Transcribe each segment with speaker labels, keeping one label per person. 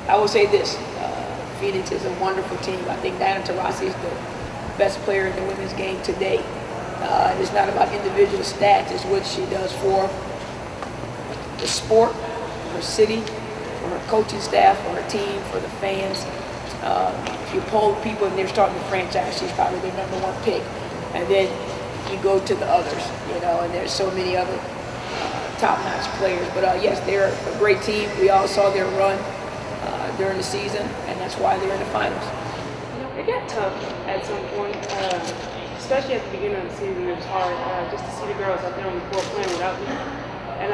Speaker 1: I will say this, Phoenix is a wonderful team. I think Diana Taurasi is the best player in the women's game today. It's not about individual stats, it's what she does for the sport, for her city, for her coaching staff, for her team, for the fans. If you poll people and they're starting the franchise, she's probably the #1 pick. And then you go to the others, and there's so many other top-notch players. But yes, they're a great team. We all saw their run during the season, and that's why they're in the finals.
Speaker 2: It got tough at some point, especially at the beginning of the season. It was hard just to see the girls out there on the court playing without me. And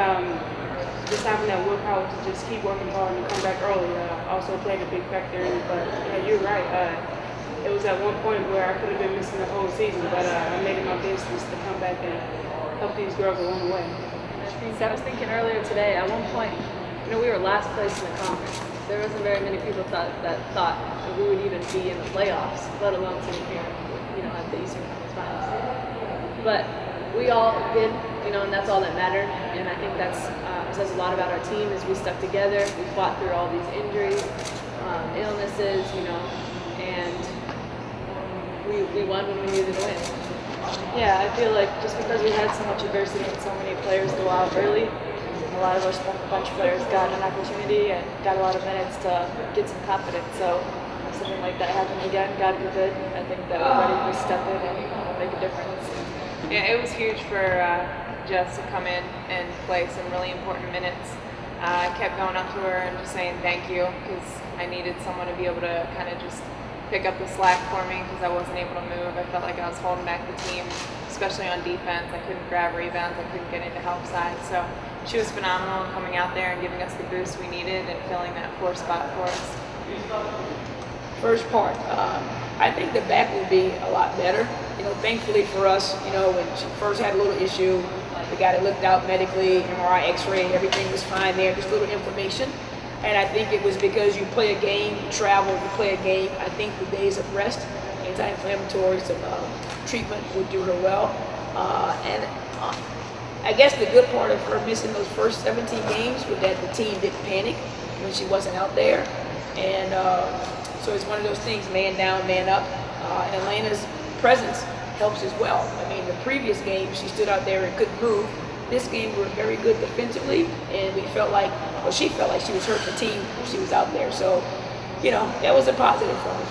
Speaker 2: just having that willpower to just keep working hard and come back early also played a big factor in it. But you're right. It was at one point where I could have been missing the whole season, but I made it my business to come back and help these girls along the way.
Speaker 3: I was thinking earlier today, at one point, we were last place in the conference. There wasn't very many people that thought that we would even be in the playoffs, let alone sitting here, at the Eastern Conference Finals. But we all did, and that's all that mattered. And I think that says a lot about our team is we stuck together, we fought through all these injuries, illnesses, and we won when we needed to win.
Speaker 4: Yeah, I feel like just because we had so much adversity and so many players go out early, a lot of our bench players got an opportunity and got a lot of minutes to get some confidence. So if something like that happened again, God forbid, I think that we're ready to step in and make a difference.
Speaker 5: Yeah, it was huge for Jess to come in and play some really important minutes. I kept going up to her and just saying thank you because I needed someone to be able to kind of just pick up the slack for me because I wasn't able to move. I felt like I was holding back the team, especially on defense. I couldn't grab rebounds. I couldn't get into help side. So she was phenomenal coming out there and giving us the boost we needed and filling that 4 spot for us.
Speaker 1: First part, I think the back will be a lot better. Thankfully for us, when she first had a little issue, we got it looked out medically, MRI, X-ray, everything was fine there, just a little inflammation. And I think it was because you play a game, you travel, you play a game. I think the days of rest, anti-inflammatories, some treatment would do her well. And I guess the good part of her missing those first 17 games was that the team didn't panic when she wasn't out there. And so it's one of those things, man down, man up. And Elena's presence helps as well. I mean, the previous game, she stood out there and couldn't move. This game, we were very good defensively, and she felt like she was hurting the team when she was out there. So, that was a positive for us.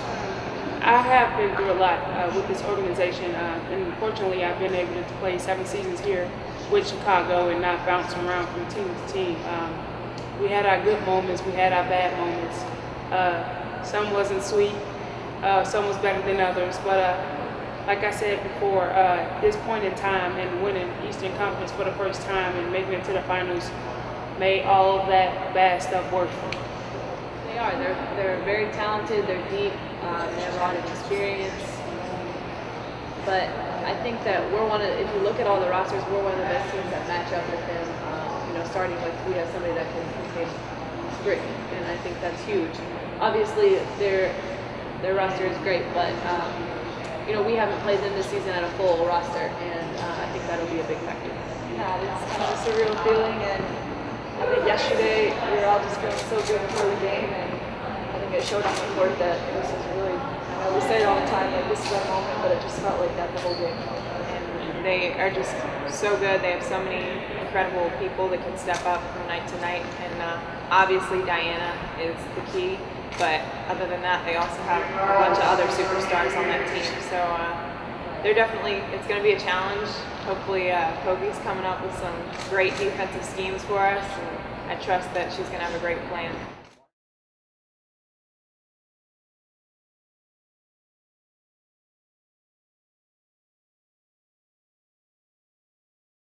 Speaker 2: I have been through a lot with this organization, and fortunately I've been able to play 7 seasons here with Chicago and not bounce around from team to team. We had our good moments, we had our bad moments. Some wasn't sweet, some was better than others, but like I said before, this point in time and winning Eastern Conference for the first time and making it to the finals made all of that bad stuff worth it.
Speaker 3: They are. They're very talented. They're deep. They have a lot of experience. But I think that if you look at all the rosters, we're one of the best teams that match up with them. Starting with, we have somebody that can contain Brittany, and I think that's huge. Obviously, their roster is great, but we haven't played them this season at a full roster, and I think that'll be a big factor.
Speaker 4: Yeah, it's kind of a surreal feeling, and I think yesterday we were all just feeling so good before the game, and I think it showed on the court that this is really, we say it all the time, like this is our moment, but it just felt like that the whole game.
Speaker 5: And they are just so good. They have so many incredible people that can step up from night to night, and obviously Diana is the key. But other than that, they also have a bunch of other superstars on that team. So it's going to be a challenge. Hopefully Pokey's coming up with some great defensive schemes for us. And I trust that she's going to have a great plan.